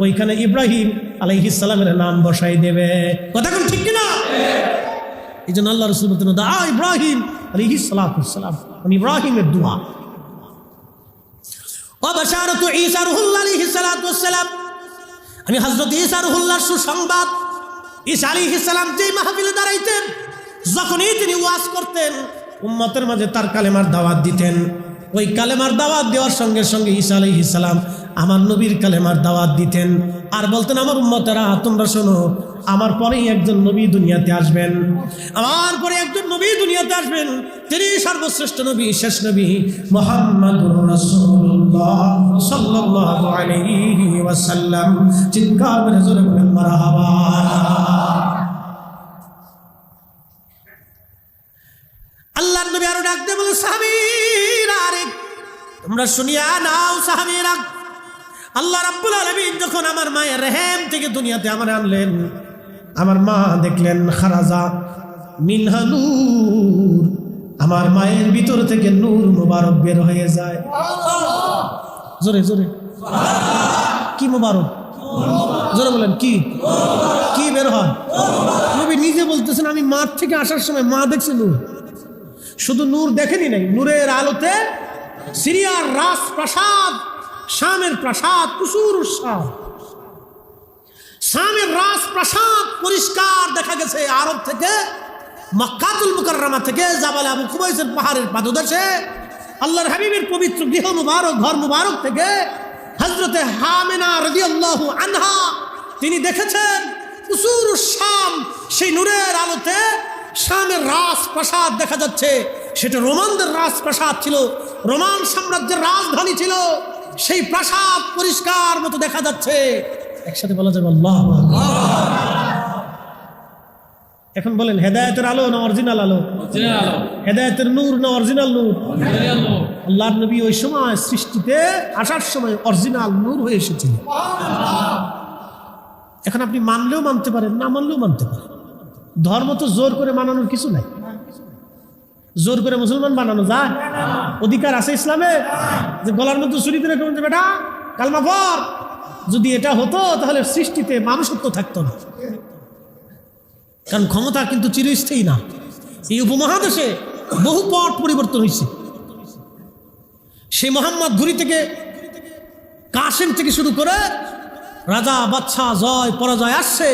ওইখানে ইব্রাহিম আলাইহিস সালামের নাম বসাই দেবে। কথা কোন ঠিক কিনা? এই জন্য আল্লাহ রাসূল বলতেন, দা ইব্রাহিম আলাইহিস সালাম, ইব্রাহিমের দোয়া। ও বাশারাতু ঈসা রুহুল্লাহ আলাইহিস সালাম, আমি হযরত ঈসা রুহুল্লাহর সুসংবাদ। ঈসা আলাইহিস সালাম যেই মাহফিলে দাঁড়াইতেন, যখনই তিনি ওয়াজ করতেন, উম্মতের মাঝে তার কালেমার দাওয়াত দিতেন। ওই কালেমার দাওয়াত দেওয়ার সঙ্গে সঙ্গে ঈসা আলাইহিস সালাম আমার নবীর কালেমার দাওয়াত দিতেন, আর বলতেন, আমার উম্মতেরা তোমরা শোনো, আমার পরেই একজন নবী দুনিয়াতে আসবেন, আমার পরে একজন নবী দুনিয়াতে আসবেন, তিনি সর্বশ্রেষ্ঠ নবী, শেষ নবী মুহাম্মাদুর রাসূলুল্লাহ সাল্লাল্লাহু আলাইহি ওয়াসাল্লাম। চিৎকার করে জোরে বলেন মারহাবা। আল্লাহর নবী আরো ডাক দিয়ে বলেন, সাহাবীরা আরে তোমরা শুনিয়া নাও সাহাবীরা, আল্লাহ রাব্বুল আলামিন যখন আমার মায়ের রহম থেকে দুনিয়াতে আমার আনলেন, আমার মা দেখলেন খারাজা মিনহা নূর, আমার মায়ের ভিতর থেকে নূর মুবারক বের হয়ে যায়। জোরে জোরে কি মুবারক? জোরে বলেন কি কি বের হয়? নবী নিজে বলতেছেন, আমি মাঠ থেকে আসার সময় মা দেখছে নূর। শুধু নূর দেখেনি নাই, নূরের আলোতে সিরিয়ার রাজপ্রাসাদ, শামের প্রাসাদ, কুসুর শামের রাজপ্রাসাদ পরিষ্কার দেখা গেছে। আরব থেকে, মক্কাতুল মুকাররমা থেকে, জাবাল আবু কুবাইসের পাহাড়ের পাদদেশে, আল্লাহর হাবিবের পবিত্র গৃহ মুবারক, ঘর মুবারক থেকে হযরতে হামিনা রাদিয়াল্লাহু আনহা তিনি দেখেছেন কুসুর শাম, সেই নূরের আলোতে শামের রাজপ্রাসাদ দেখা যাচ্ছে। সেটা রোমানদের রাজপ্রাসাদ ছিল, রোমান সাম্রাজ্যের রাজধানী ছিল। সেই প্রাসাদ পরিষ্কার মতো দেখা যাচ্ছে। একসাথে বলা যাবে আল্লাহু আকবার। এখন বলেন হেদায়েতের আলো না অরিজিনাল আলো? অরিজিনাল আলো। হেদায়েতের নূর না অরিজিনাল নূর? অরিজিনাল নূর। আল্লাহর নবী ওই সময় সৃষ্টিতে আসার সময় অরিজিনাল নূর হয়ে এসেছিলেন। এখন আপনি মানলেও মানতে পারেন, না মানলেও মানতে পারেন। ধর্ম তো জোর করে মানানোর কিছু নাই। জোর করে মুসলমান বানানো যায়? অধিকার আছে ইসলামে যে গলার মধ্যে ছুরি দিয়ে রেখে বেটা কালমা পড়? যদি এটা হতো তাহলে সৃষ্টিতে মানুষত্ব থাকতো না। কারণ ক্ষমতা কিন্তু চিরস্থায়ী না। এই উপমহাদেশে বহু পথ পরিবর্তন হয়েছে। সেই মোহাম্মদ ঘুরি থেকে, কাসেম থেকে শুরু করে রাজা বাদশা জয় পরাজয় আসছে,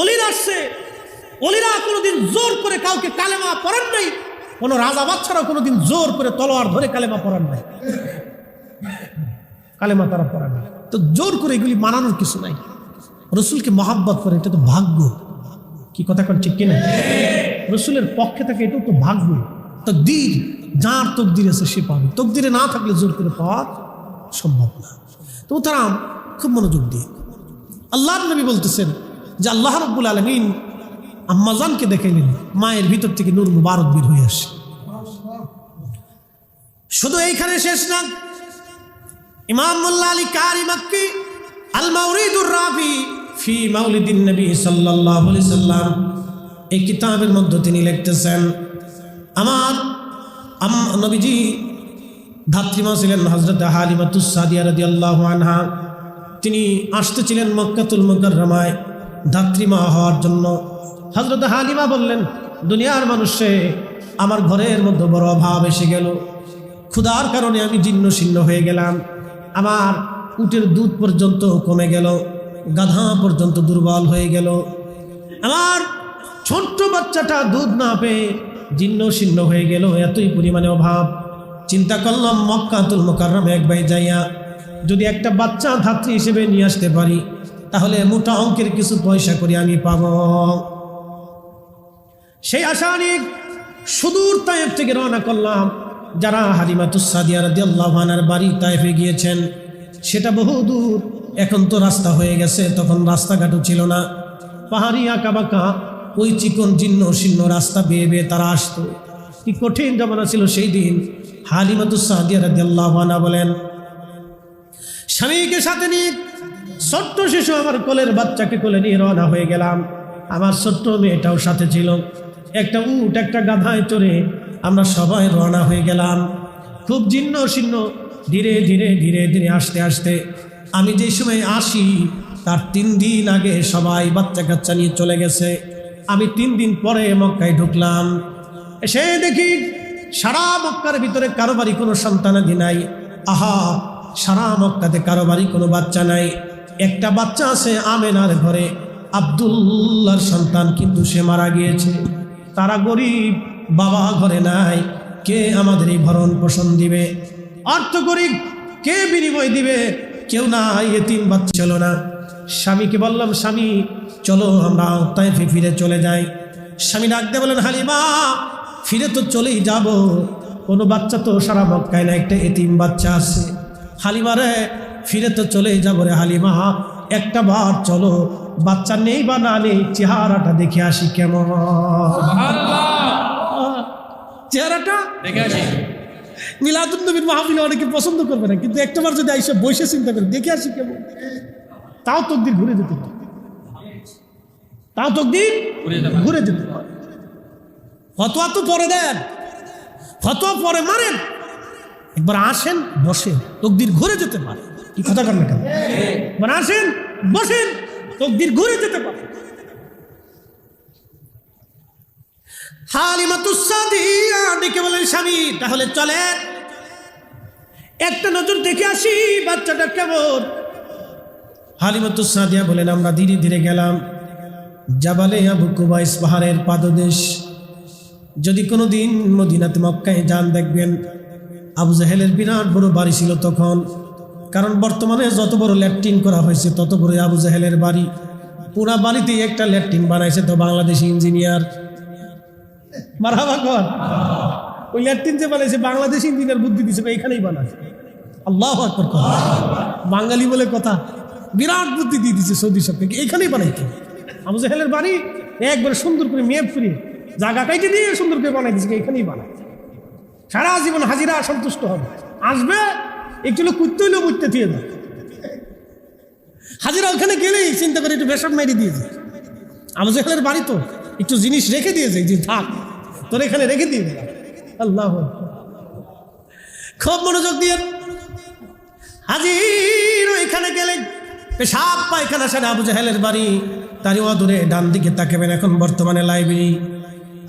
অলিরা আসছে। অলিরা কোনোদিন জোর করে কাউকে কালেমা পড়ান নাই, কোনো রাজা বাদশারা কোনোদিন জোর করে তলোয়ার ধরে কালেমা পড়ান নাই, কালেমা তারা পড়ান নাই। তো জোর করে এগুলি মানানোর কিছু নাই। রসুলকে মহাব্বত করে, এটা তো ভাগ্য। কি কথা কন ঠিক কিনা? রসুলের পক্ষে থাকে, এটাও তো ভাগ্য। তকদির, যার তকদির আছে সে পাবে। তকদিরে না থাকলে জোর করে পাওয়া সম্ভব না। তো তারা খুব মনোযোগ দিয়ে আল্লাহর নবী বলতেছেন যে আল্লাহ রাব্বুল আলামিন আম্মাজানকে দেখাইলেন, মায়ের ভিতর থেকে নূর মুবারক বের হয়ে আসে। শুধু এইখানে শেষ না। ইমাম মোল্লা আলী কারি মাক্কি আল মাওরিদুর রাফি ফি মাউলিদিন নবী সাল্লাল্লাহু আলাইহি সাল্লাম এই কিতাবের মধ্যে তিনি লিখতেছেন, আমার নবীজি ধাত্রীমা ছিলেন হযরত হালিমাতুস সাদিয়া রাদিয়াল্লাহু আনহা। তিনি আসতেছিলেন মক্কাতুল মুকাররমায় ধাত্রীমা হওয়ার জন্য। হযরত হালিমা বললেন, দুনিয়ার মানুষে আমার ঘরের মধ্যে বড় অভাব এসে গেল, ক্ষুধার কারণে আমি জীর্ণ শীর্ণ হয়ে গেলাম, আমার উটের দুধ পর্যন্ত কমে গেল, গাধা পর্যন্ত দুর্বল হয়ে গেল, আমার ছোট্ট বাচ্চাটা দুধ না পেয়ে জীর্ণ শীর্ণ হয়ে গেল, এতই পরিমাণে অভাব। চিন্তা করলাম মক্কাতুল মুকাররমে একবার যাইয়া যদি একটা বাচ্চা ধাত্রী হিসেবে নিয়ে আসতে পারি তাহলে মোটা অঙ্কের কিছু পয়সা করে আমি পাব। সেই আশা নিয়ে সুদূর তায়েফ থেকে রওনা করলাম। যারা হালিমাতুস সাদিয়া রাদিয়াল্লাহু আনহার বাড়ি তায়েফে গিয়েছেন সেটা বহু দূর, এখন তো রাস্তা হয়ে গেছে, তখন রাস্তাঘাটও ছিল না। পাহাড়ি আঁকা বাঁকা ওই চিকন জীর্ণ শীর্ণ রাস্তা বেয়ে বেয়ে তারা আসতো। কি কঠিন জমানা ছিল সেই দিন। হালিমাতুস সাদিয়া রাদিয়াল্লাহু আনহা বলেন, স্বামীকে সাথে নিয়ে ছোট্ট শিশু আমার কোলের বাচ্চাকে কোলে নিয়ে রওনা হয়ে গেলাম। আমার ছোট্ট মেয়েটাও সাথে ছিল। একটা উট একটা গাধায় চড়ে আমরা সবাই রওনা হয়ে গেলাম। খুব জীর্ণ শীর্ণ, ধীরে ধীরে ধীরে ধীরে আসতে আসতে আমি যে সময় আসি তার 3 দিন আগে সবাই বাচ্চা কাচ্চা নিয়ে চলে গেছে। আমি 3 দিন পরে মক্কায় ঢুকলাম। এসে দেখি সারা মক্কার ভিতরে কারো বাড়ি কোনো সন্তানাদি নাই। আহা, সারা মক্কাতে কারো বাড়ি কোনো বাচ্চা নাই। একটা বাচ্চা আছে আমেনার ঘরে, আব্দুল্লাহর সন্তান, কিন্তু সে মারা গিয়েছে। তারা গরিব, বাবা ঘরে নাই, কে আমাদের এই ভরণ পোষণ দিবে? অর্থ গরিব, কে বিনিময় দিবে? কেউ নাই, এতিম বাচ্চা। চলো না। স্বামীকে বললাম, স্বামী চলো আমরা তায়েফে ফিরে চলে যাই। স্বামী ডাকতে বলেন, হালিমা ফিরে তো চলেই যাব, কোনো বাচ্চা তো সারা মক্কায় না, একটা এতিম বাচ্চা আছে। হালিমা রে, ফিরে তো চলেই যাবো রে হালিমা, একটা বার চলো, বাচ্চা নেই বা না নেই চেহারাটা দেখে আসি কেমন। চেহারাটা দেখে আসি। মিলাদুন নবীর মাহফিলে অনেকে পছন্দ করবে না, কিন্তু একটাবার যদি আইসা বসে চিন্তা করে দেখে আসি কেমন, তাও তকদির ঘুরে যেতে পারে, তাও তকদির ঘুরে যেতে পারে। ফতোয়া তো পরে দেন, ফতোয়া পরে মারেন, একবার আসেন বসেন, তকদির ঘুরে যেতে পারে। কি কথা কর না কেন? একবার আসেন বসেন, তকদির ঘুরে যেতে পারে। হালিমাতুস সাদিয়া ডেকে বলেন, স্বামী তাহলে চলেন একটা নজর দেখে আসি বাচ্চাটা কেমন। হালিমাতুস সাদিয়া বলেন, আমরা ধীরে ধীরে গেলাম জাবালে আবু কুবাইস পাহাড়ের পাদদেশ। যদি কোনো দিন মদিনাতে মক্কায় যান দেখবেন আবু জাহেলের বিরাট বড় বাড়ি ছিল তখন, কারণ বর্তমানে যত বড় ল্যাট্রিন করা হয়েছে তত বড় আবু জাহেলের বাড়ি। পুরা বাড়িতেই একটা ল্যাট্রিন বানাইছে তো বাংলাদেশি ইঞ্জিনিয়ার। মারহাবা কর। ওই ল্যাট্রিন যে বানাইছে বাংলাদেশি ইঞ্জিনিয়ার বুদ্ধি দিছে, এখানেই বানাইছে। আল্লাহু আকবার। বাঙালি বলে কথা, বিরাট বুদ্ধি দিয়ে দিচ্ছে সৌদি সরকারকে, এইখানেই বানাইছে। আবু জাহেলের বাড়ি একবারে সুন্দর করে মেপ ফিরে জায়গা কাইটে দিয়ে সুন্দর করে বানাই দিচ্ছে, এখানেই বানায়। সারা জীবন হাজিরা সন্তুষ্ট হবে, আসবে একটু কুত্তে হইলেও বুঝতে দিয়ে দেয়। হাজিরা ওখানে গেলেই চিন্তা করে একটু বেসন মেরে দিয়েছে। আবু জাহেলের বাড়ি তো একটু জিনিস রেখে দিয়েছে, যে থাক তোর এখানে রেখে দিয়ে দিলাম। আল্লাহ, খুব মনোযোগ দিয়ে হাজির এখানে গেলেন। পেশাব পায়খানা সেরে আবু জাহেলের বাড়ি, তারই অদূরে ডান দিকে তাকাবেন এখন বর্তমানে লাইব্রেরি,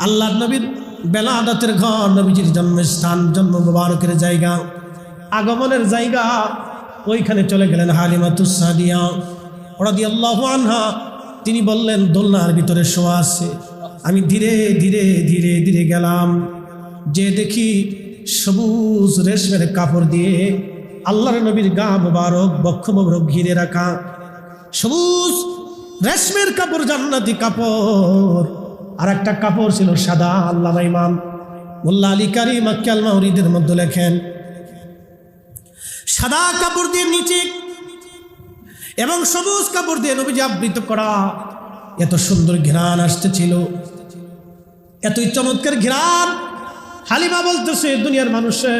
আল্লাহ নবীর বেলাদাতের ঘর, নবীজির জন্মস্থান, জন্ম মুবারকের জায়গা, আগমনের জায়গা। ওইখানে চলে গেলেন হালিমাতুস সাদিয়া রাদিয়াল্লাহু আনহা। তিনি বললেন দোলনার ভিতরে শোয়া আছে। আমি ধীরে ধীরে ধীরে ধীরে গেলাম, যে দেখি সবুজ রেশমের কাপড় দিয়ে আল্লাহর নবীর গা মুবারক, বক্ষ মুবারক ঘিরে রাখা, সবুজ রেশমের কাপড়, জান্নাতি কাপড়। আর একটা কাপড় ছিল সাদা। আল্লামা ইমাম মোল্লা আলী কারি মাক্কি আল মাউরিদের মধ্যে লেখেন, সাদা কাপড় দিয়ে নিচে এবং সবুজ কাপড় দিয়ে নবীজি আবৃত করা। এত সুন্দর ঘ্রাণ আসতেছিল, এতই চমৎকার ঘ্রাণ। হালিমা বলতেছে, দুনিয়ার মানুষে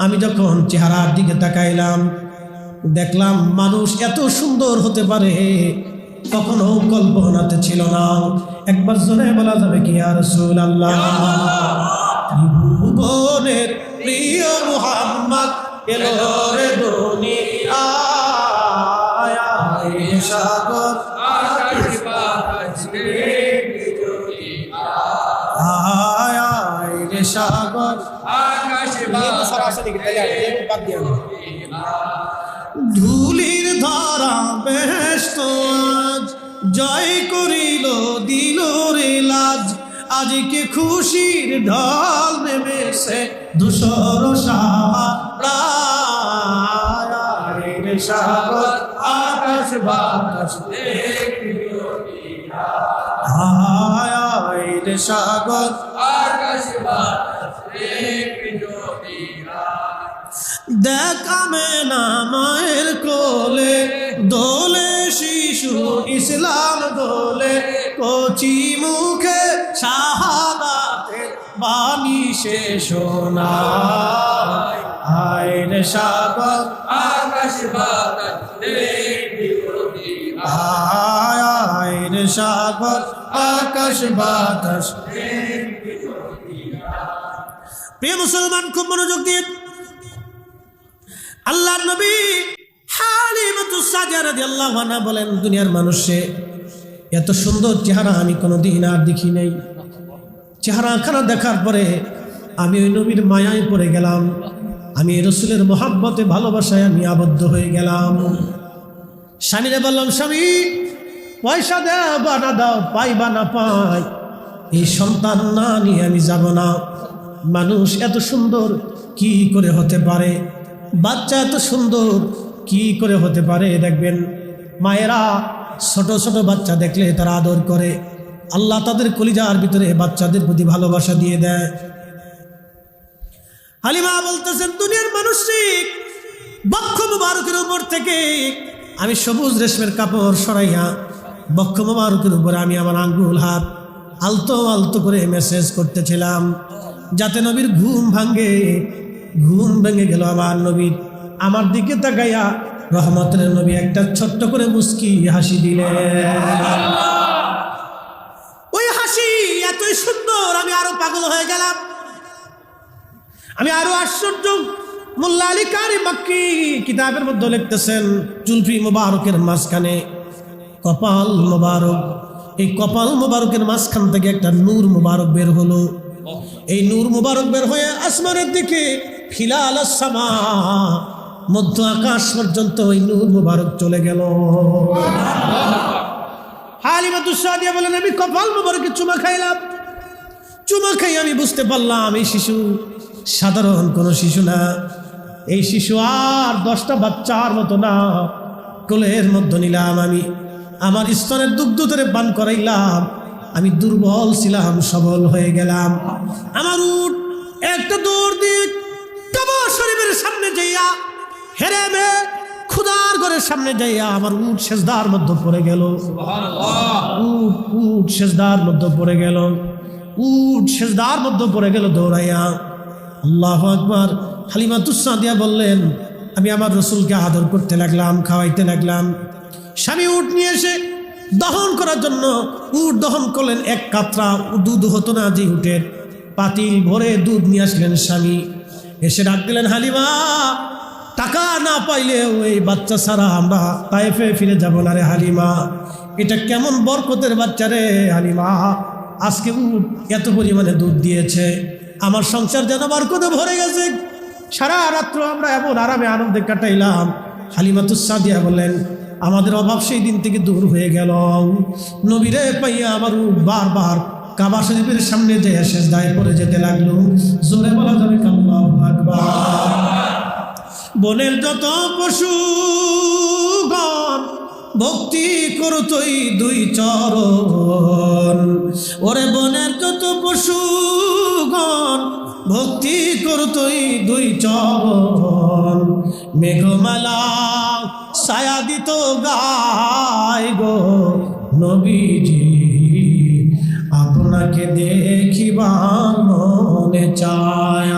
আমি যখন চেহারার দিকে তাকাইলাম, দেখলাম মানুষ এত সুন্দর হতে পারে কখনো কল্পনাতে ছিল না। একবার জোরে বলা যাবে কি ইয়া রাসূলুল্লাহ? ভুবনের প্রিয় মুহাম্মদ এলো রে দুনিয়ায়, সাগর আকাশ বাতাস রে সাগর আকাশ বাতাস ধুলির ধারা বেহেশত আজ জয় করিল দিল রে লাজ। আজকে খুশির ঢল নেমেছে ধূসর সাহারা রে সাগর আকাশ বাতাস রে সাগর আকাশ বাতাস দেখামে না মায়ের কোলে দোলে শিশু ইসলাম দোলে, কচি মুখে শাহাদাতের বাণী সে শোনায়। আয় রে সাগর আকাশ বাতাস আয় রে সাগর আকাশ বাতাস। প্রিয় মুসলমান, খুব মনোযোগ দিয়ে আল্লাহর নবী হালিমাতুস সাদিয়া রাদিয়াল্লাহু আনহা বলেন, দুনিয়ার মানুষে এত সুন্দর চেহারা আমি কোনোদিন আর দেখি নাই। চেহারাখানা দেখার পরে আমি ওই নবীর মায়ায় পড়ে গেলাম, আমি রসুলের মহাব্বতে ভালোবাসায় আমি আবদ্ধ হয়ে গেলাম। স্বামীরে বললাম, স্বামী পয়সা দাও বা না দাও, পাই বা না পাই, এই সন্তান না নিয়ে আমি যাব না। মানুষ এত সুন্দর কি করে হতে পারে, বাচ্চা এত সুন্দর কি করে হতে পারে। দেখবেন মায়েরা ছোট ছোট বাচ্চা দেখলে তারা আদর করে, আল্লাহ তাদের কলিজার ভিতরে বাচ্চাদের প্রতি ভালোবাসা দিয়ে দেয়। হালিমা বলতেছেন, দুনিয়ার মানুষ বক্ষ মুবারকের উপর থেকে আমি সবুজ রেশমের কাপড় সরাইয়া বক্ষ মুবারকের উপরে আমি আমার আঙ্গুল হাত আলতো আলতো করে মেসেজ করতেছিলাম, যাতে নবীর ঘুম ভাঙে। ঘুম ভেঙে গেল আমার নবীর। আমার দিকে তাকাইয়া রহমতের নবী একটা ছোট্ট করে মুস্কি হাসি দিলেন। ওই হাসি এতই সুন্দর, আমি আরো পাগল হয়ে গেলাম, আমি আরো আশ্চর্য। মোল্লা আলী কারি মাক্কি কিতাবের মধ্যে লিখতেছেন, জুলফি মুবারকের মাঝখানে কপাল মুবারক, এই কপাল মুবারকের মাঝখান থেকে একটা নূর মুবারক বের হলো। এই নূর মুবারক বের হয়ে আসমানের দিকে খিলাল সামা, মধ্য আকাশ পর্যন্ত ওই নূর মুবারক চলে গেল। হালিমাতুস সাদিয়া বলেন, আমি কপাল মুবারকে চুমা খাইলাম। চুমা খাই আমি বুঝতে পারলাম এই শিশু সাধারণ কোনো শিশু না, এই শিশু আর 10টা বাচ্চার মতো না, কোলের মধ্যে নিলাম আমি, আমার স্তনের দুগ্ধ ধরে পান করাইলাম। আমি দুর্বল ছিলাম, সবল হয়ে গেলাম। আমার উট একটা দৌড় দিক কাবা শরীফের সামনে যাইয়া, হেরেমে খুদার ঘরের সামনে যাইয়া আমার উট সেজদার মধ্যে পড়ে গেল। উট সেজদার মধ্যে পড়ে গেল, উট সেজদার মধ্যে পড়ে গেল দৌড়াইয়া। আল্লাহু আকবার। হালিমাতুস সাদিয়া বললেন, আমি আমার রসুলকে আদর করতে লাগলাম, খাওয়াইতে লাগলাম। স্বামী উট নিয়ে এসে দহন করার জন্য উট দহন করলেন। এক কাতরা দুধ হতো না, যে উটের পাতিল ভরে দুধ নিয়ে আসলেন স্বামী। এসে ডাক দিলেন, হালিমা, টাকা না পাইলে ওই বাচ্চা ছাড়া আমরা তায়েফে ফিরে যাব না রে হালিমা। এটা কেমন বরকতের বাচ্চা রে হালিমা, আজকে উট এত পরিমাণে দুধ দিয়েছে, আমার সংসার যেন বরকতে ভরে গেছে। সারা রাত্র আমরা এমন আরামে আনন্দে কাটাইলাম। হালিমাতুস সাদিয়া বললেন, আমাদের অভাব সেই দিন থেকে দূর হয়ে গেল। নবীরে পাইয়া আমার উট বারবার কাবা শরীফের সামনে যেয়ে সেজদায় পড়ে যেতে লাগলো। জোরে বলা যাবে আল্লাহু আকবার। বনের যত পশুগণ ভক্তি করতই দুই চরণ, ওরে বনের যত পশুগণ ভক্তি করতই দুই চরণ। মেঘমালা ছায়া দিত গায় গো নবীজি, আপনাকে দেখিবার মনে চায়,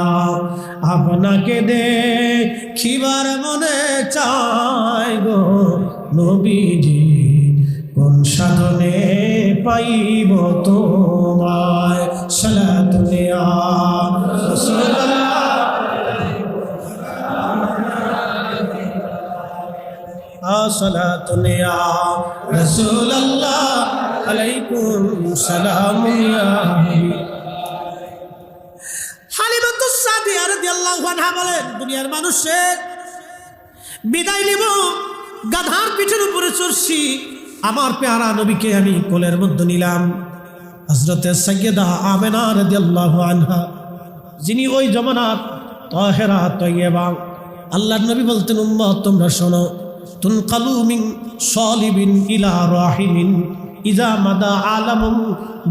আপনাকে দেখিবার মনে চায় গো নবীজি, কোন সাধনে পাইব তোমায়। সালাতু ইয়া রাসূলুল্লাহ, সালাতু ইয়া রাসূলুল্লাহ, আলাইকুম সালাম ইয়া হালিমাতুস সাদিয়া রাদিয়াল্লাহু আনহা বলেন, দুনিয়ার মানুষের বিদায় নিব, গাধার পিঠের উপরে চড়ছি, আমার পেয়ারা নবীকে আমি কোলের মধ্যে নিলাম। হযরতে সাইয়্যিদা আমেনা রাদিয়াল্লাহু আনহা, যিনি ওই জমানার তাহেরা তয়্যিবা। আল্লাহর নবী বলতেন, উম্মত তোমরা শোনো, তুনকালু মিন সালিবিন ইলা রাহিমিন ইজা মাদা আলামুন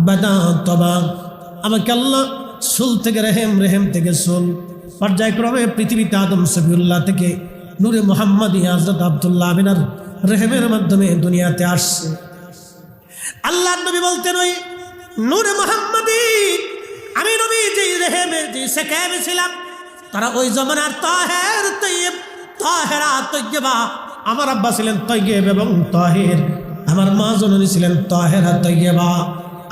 বাদা তবা। আমাকে আল্লাহ সুল থেকে রেহেম, রেহেম থেকে সুল, পর্যায়ক্রমে পৃথিবীতে আদম সফিউল্লাহ থেকে নূরে মুহাম্মদী হযরত আব্দুল্লাহ আমিনার রেহেমের মাধ্যমে দুনিয়াতে আসছে। আল্লাহর নবী বলতেন, ওই নূরে মুহাম্মদী আমি নবী যে রেহেমে যে সেকেমে ছিলাম, তারা ওই জমানার তাহের তয়্যিব, তাহেরা তয়্যিবা। আমার আব্বা ছিলেন তয়্যিব এবং তাহের, আমার মা জননী ছিলেন তাহেরা তয়্যিবা।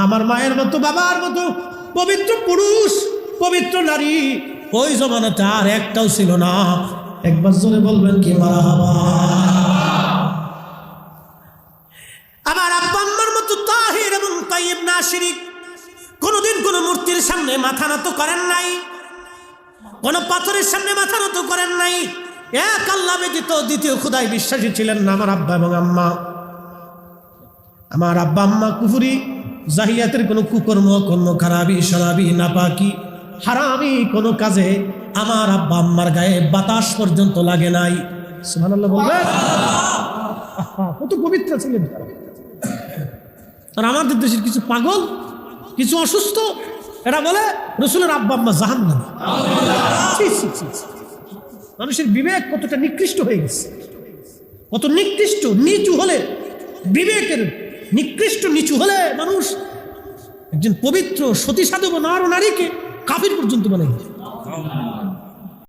আমার মায়ের মতো, বাবার মতো পবিত্র পুরুষ, পবিত্র নারী ওই জমানাতে আর একটাও ছিল না। একবার জোরে বলবেন কি মারহাবা। আমার আব্বা আম্মার মতো তাহির এবং তাইয়্যিব না শিরিক, কোনোদিন কোনো মূর্তির সামনে মাথা নত করেন নাই, কোনো পাথরের সামনে মাথা নত করেন নাই। এক আল্লাহ ব্যতীত দ্বিতীয় খোদায় বিশ্বাসী ছিলেন না আমার আব্বা এবং আম্মা। আমার আব্বা আম্মা কুফরি জাহিয়াতের কোনো কুকর্ম, কোনো খারাপি, শরাবি, নাপাকি, হারামি কোনো কাজে আমার আব্বা আম্মার গায়ে বাতাস পর্যন্ত লাগে নাই। সুবহানাল্লাহ বলবেন। কত পবিত্র ছিলেন। আর আমাদের দেশের কিছু পাগল, কিছু অসুস্থ, এরা বলে রসুলের আব্বা আম্মা জাহান্নাম। মানুষের বিবেক কতটা নিকৃষ্ট হয়ে গেছে, কত নিকৃষ্ট নিচু হলে, বিবেকের নিকৃষ্ট নিচু হলে মানুষ একজন পবিত্র সতী সাধু নারীকে কাফির পর্যন্ত বানাই।